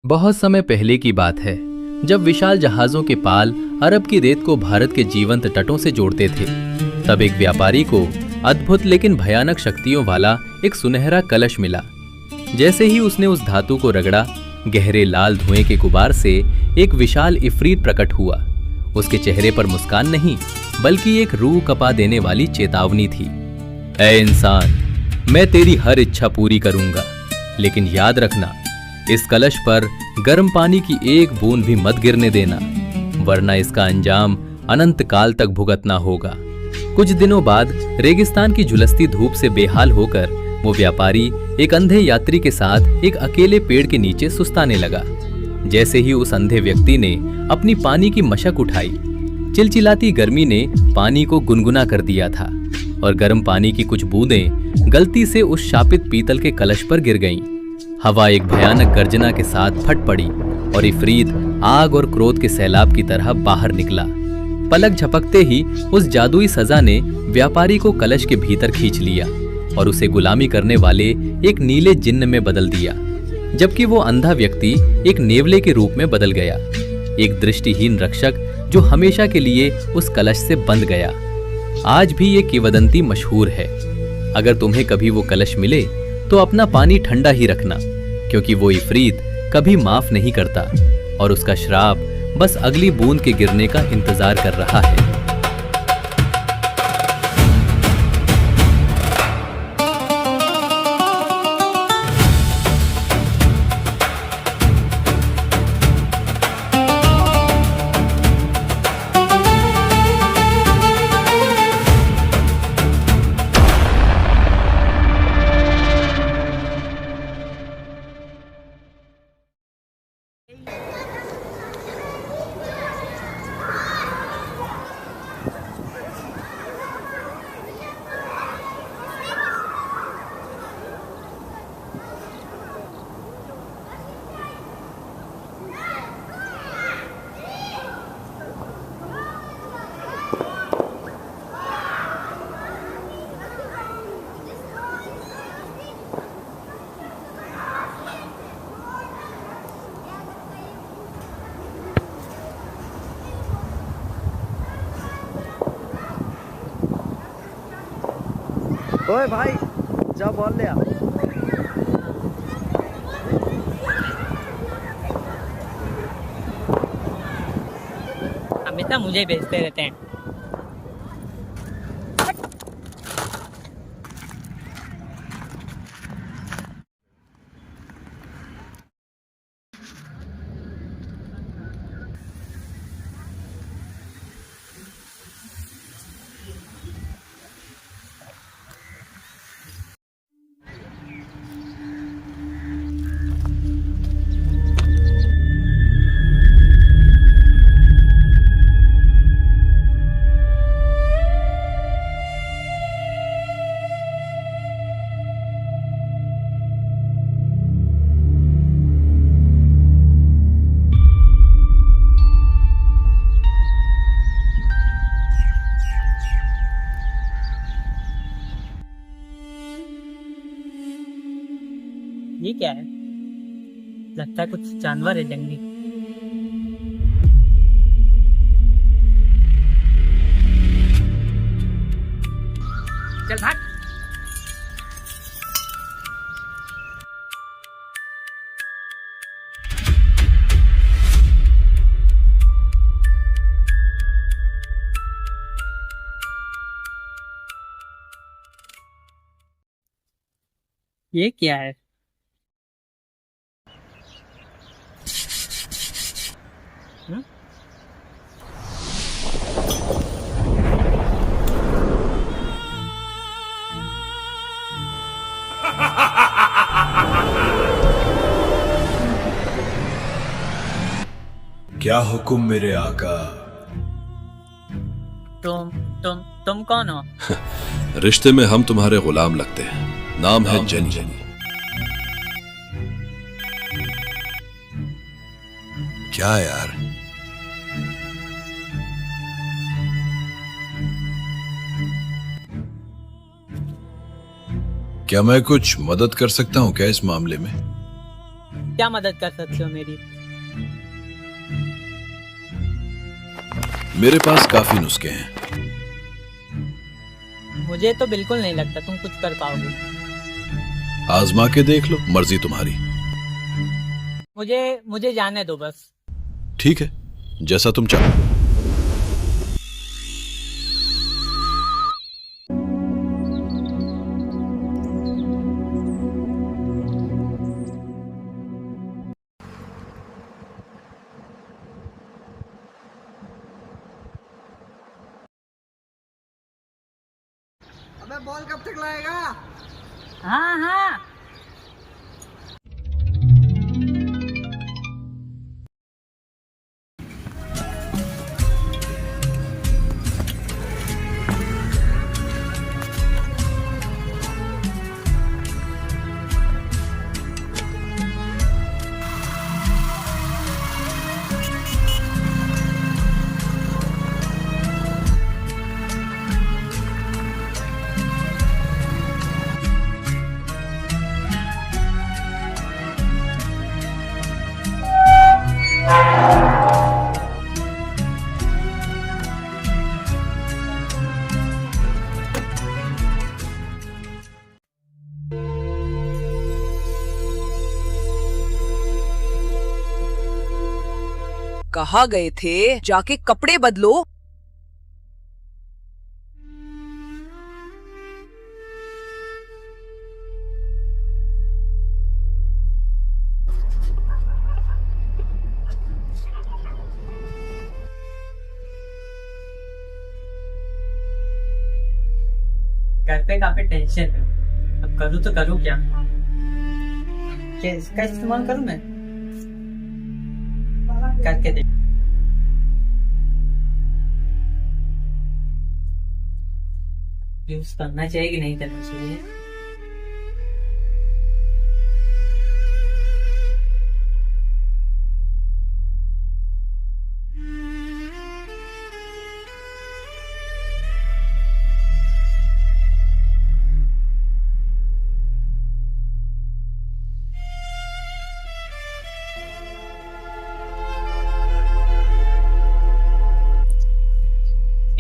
बहुत समय पहले की बात है, जब विशाल जहाजों के पाल अरब की रेत को भारत के जीवंत तटों से जोड़ते थे। तब एक व्यापारी को अद्भुत लेकिन भयानक शक्तियों वाला एक सुनहरा कलश मिला। जैसे ही उसने उस धातु को रगड़ा, गहरे लाल धुएं के गुबार से एक विशाल इफरीत प्रकट हुआ। उसके चेहरे पर मुस्कान नहीं, बल्कि एक रूह कपा देने वाली चेतावनी थी। ऐ इंसान, मैं तेरी हर इच्छा पूरी करूंगा, लेकिन याद रखना, इस कलश पर गर्म पानी की एक बूंद भी मत गिरने देना, वरना इसका अंजाम अनंत काल तक भुगतना होगा। कुछ दिनों बाद रेगिस्तान की झुलसती धूप से बेहाल होकर वो व्यापारी एक अंधे यात्री के साथ एक अकेले पेड़ के नीचे सुस्ताने लगा। जैसे ही उस अंधे व्यक्ति ने अपनी पानी की मशक उठाई, चिलचिलाती गर्मी ने पानी को गुनगुना कर दिया था और गर्म पानी की कुछ बूंदें गलती से उस शापित पीतल के कलश पर गिर गईं। हवा एक भयानक गर्जना के साथ फट पड़ी और इफरीत आग और क्रोध के सैलाब की तरह बाहर निकला। पलक झपकते ही उस जादुई सजा ने व्यापारी को कलश के भीतर खींच लिया और उसे गुलामी करने वाले एक नीले जिन्न में बदल दिया, जबकि वो अंधा व्यक्ति एक नेवले के रूप में बदल गया, एक दृष्टिहीन रक्षक जो हमेशा के लिए उस कलश से बंध गया। आज भी ये किंवदंती मशहूर है। अगर तुम्हें कभी वो कलश मिले तो अपना पानी ठंडा ही रखना, क्योंकि वो इफरीत कभी माफ नहीं करता और उसका श्राप बस अगली बूंद के गिरने का इंतजार कर रहा है। ओए भाई, जा बॉल ले आ। हमेशा मुझे भेजते रहते हैं। ये क्या है? लगता है कुछ जानवर है जंगली। चल भाग। ये क्या है? क्या हुक्म मेरे आका? तुम कौन हो? रिश्ते में हम तुम्हारे गुलाम लगते हैं। नाम है जनी। क्या यार, क्या मैं कुछ मदद कर सकता हूं क्या इस मामले में? क्या मदद कर सकते हो मेरी? मेरे पास काफी नुस्खे हैं। मुझे तो बिल्कुल नहीं लगता तुम कुछ कर पाओगे। आजमा के देख लो, मर्जी तुम्हारी। मुझे जाने दो बस। ठीक है, जैसा तुम चाहो। अबे बॉल कब तक लाएगा? हाँ हाँ। कहाँ गए थे? जाके कपड़े बदलो। घर पे काफी टेंशन है। अब करूँ तो करूँ क्या? क्या इसका इस्तेमाल करूँ मैं? करके देख। यूज करना चाहिए कि नहीं करना चाहिए?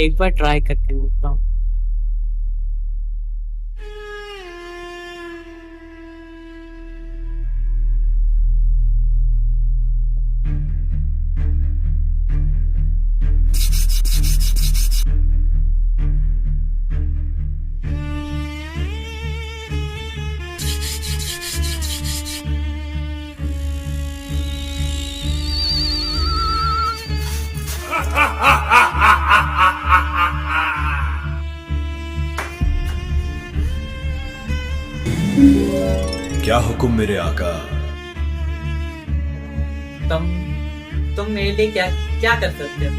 एक बार ट्राई करके देखता हूँ। क्या हुक्म मेरे आका? तुम मेरे लिए क्या क्या कर सकते हो?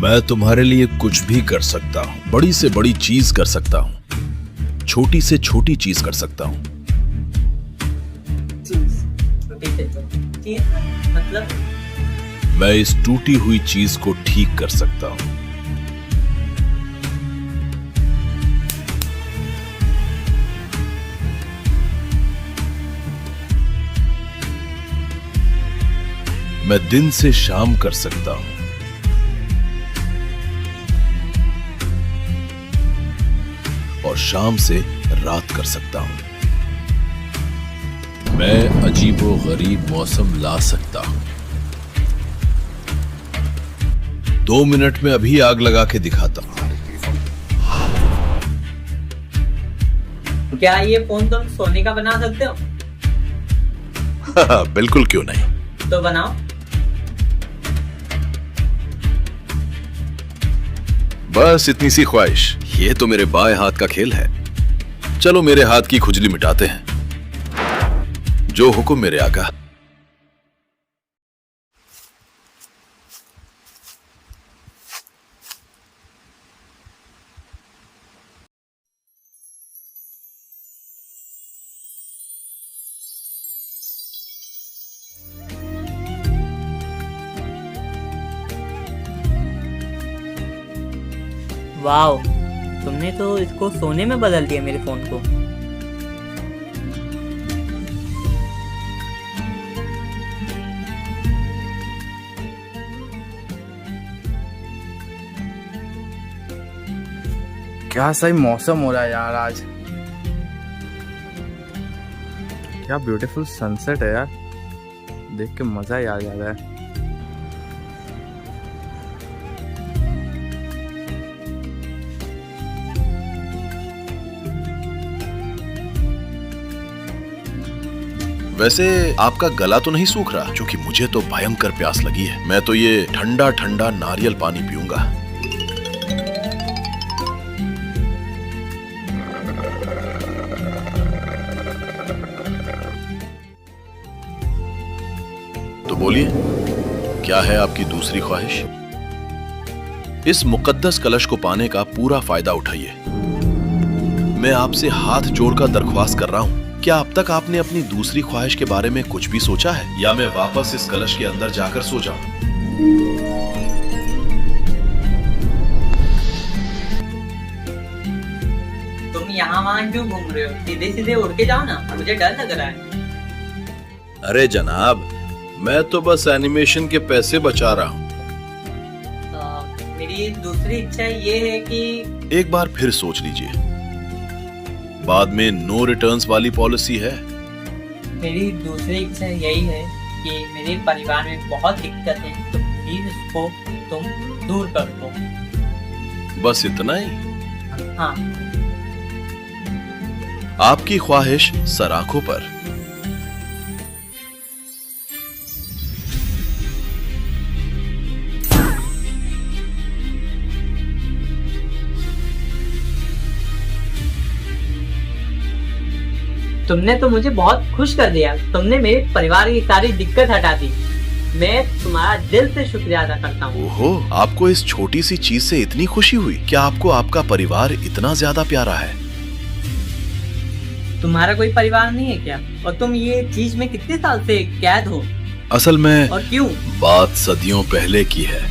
मैं तुम्हारे लिए कुछ भी कर सकता हूँ। बड़ी से बड़ी चीज कर सकता हूँ, छोटी से छोटी चीज कर सकता हूँ। मतलब मैं इस टूटी हुई चीज को ठीक कर सकता हूँ। मैं दिन से शाम कर सकता हूं और शाम से रात कर सकता हूं। मैं अजीबो गरीब मौसम ला सकता हूं। 2 मिनट में अभी आग लगा के दिखाता हूं। क्या ये फोन तुम सोने का बना सकते हो? बिल्कुल, क्यों नहीं। तो बनाओ। बस इतनी सी ख्वाहिश। ये तो मेरे बाएं हाथ का खेल है। चलो मेरे हाथ की खुजली मिटाते हैं। जो हुक्म मेरे आका। वाओ, तुमने तो इसको सोने में बदल दिया मेरे फोन को। क्या सही मौसम हो रहा है यार आज। क्या ब्यूटीफुल सनसेट है यार, देख के मजा ही आ जा रहा है। वैसे आपका गला तो नहीं सूख रहा? क्योंकि मुझे तो भयंकर प्यास लगी है। मैं तो ये ठंडा ठंडा नारियल पानी पीऊंगा। तो बोलिए, क्या है आपकी दूसरी ख्वाहिश? इस मुकद्दस कलश को पाने का पूरा फायदा उठाइए। मैं आपसे हाथ जोड़कर दरख्वास्त कर रहा हूं, क्या अब तक आपने अपनी दूसरी ख्वाहिश के बारे में कुछ भी सोचा है, या मैं वापस इस कलश के अंदर जाकर सो जाऊं? तुम यहाँ वहाँ क्यों घूम रहे हो? सीधे सीधे उड़ के जाओ ना, मुझे डर लग रहा है। अरे जनाब, मैं तो बस एनिमेशन के पैसे बचा रहा हूँ। मेरी दूसरी इच्छा ये है कि एक बार फिर सोच लीजिए, बाद में नो रिटर्न्स वाली पॉलिसी है। मेरी दूसरी इच्छा यही है कि मेरे परिवार में बहुत दिक्कत है, तो प्लीज इसको तुम दूर कर दो। बस इतना ही? हाँ। आपकी ख्वाहिश सराखों पर। तुमने तो मुझे बहुत खुश कर दिया। तुमने मेरे परिवार की सारी दिक्कत हटा दी। मैं तुम्हारा दिल से शुक्रिया अदा करता हूँ। ओहो, आपको इस छोटी सी चीज से इतनी खुशी हुई? क्या आपको आपका परिवार इतना ज्यादा प्यारा है? तुम्हारा कोई परिवार नहीं है क्या? और तुम ये चीज में कितने साल से कैद हो? असल में और क्यों? बात सदियों पहले की है,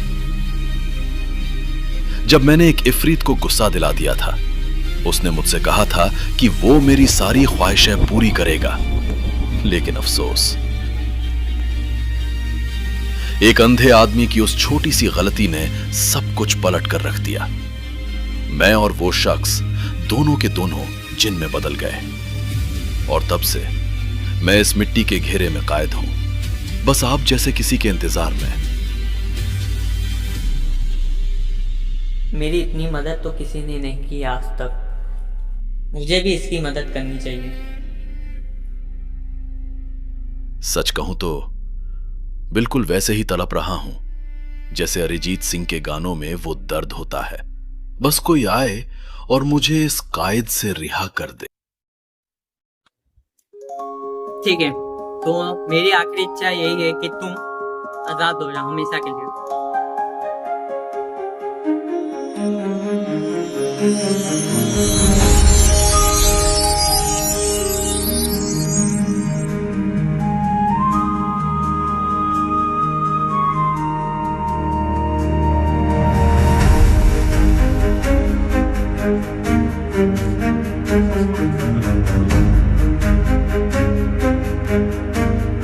जब मैंने एक इफरीत को गुस्सा दिला दिया था। उसने मुझसे कहा था कि वो मेरी सारी ख्वाहिशें पूरी करेगा, लेकिन अफसोस, एक अंधे आदमी की उस छोटी सी गलती ने सब कुछ पलट कर रख दिया। मैं और वो शख्स दोनों के दोनों जिन में बदल गए, और तब से मैं इस मिट्टी के घेरे में कैद हूं, बस आप जैसे किसी के इंतजार में। मेरी इतनी मदद तो किसी ने नहीं की आज तक। मुझे भी इसकी मदद करनी चाहिए। सच कहूं तो बिल्कुल वैसे ही तड़प रहा हूं जैसे अरिजीत सिंह के गानों में वो दर्द होता है। बस कोई आए और मुझे इस कैद से रिहा कर दे। ठीक है, तो मेरी आखिरी इच्छा यही है कि तुम आजाद हो जाओ हमेशा के लिए।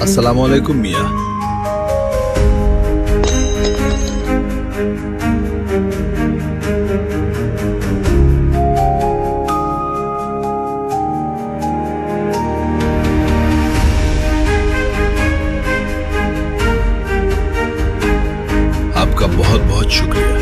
अस्सलाम वालेकुम मियां। आपका बहुत बहुत शुक्रिया।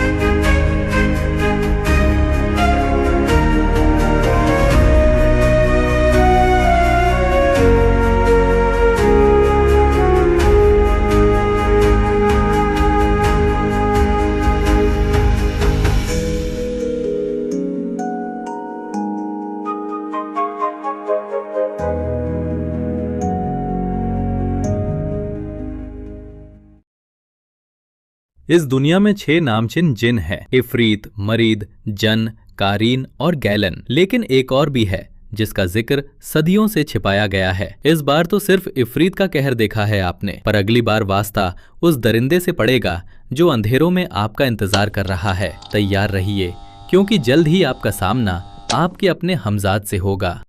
इस दुनिया में 6 नामचिन जिन हैं, इफरीत, मरीद, जन, कारीन और गैलन। लेकिन एक और भी है जिसका जिक्र सदियों से छिपाया गया है। इस बार तो सिर्फ इफरीत का कहर देखा है आपने, पर अगली बार वास्ता उस दरिंदे से पड़ेगा जो अंधेरों में आपका इंतजार कर रहा है। तैयार रहिए, क्योंकि जल्द ही आपका सामना आपके अपने हमजाद से होगा।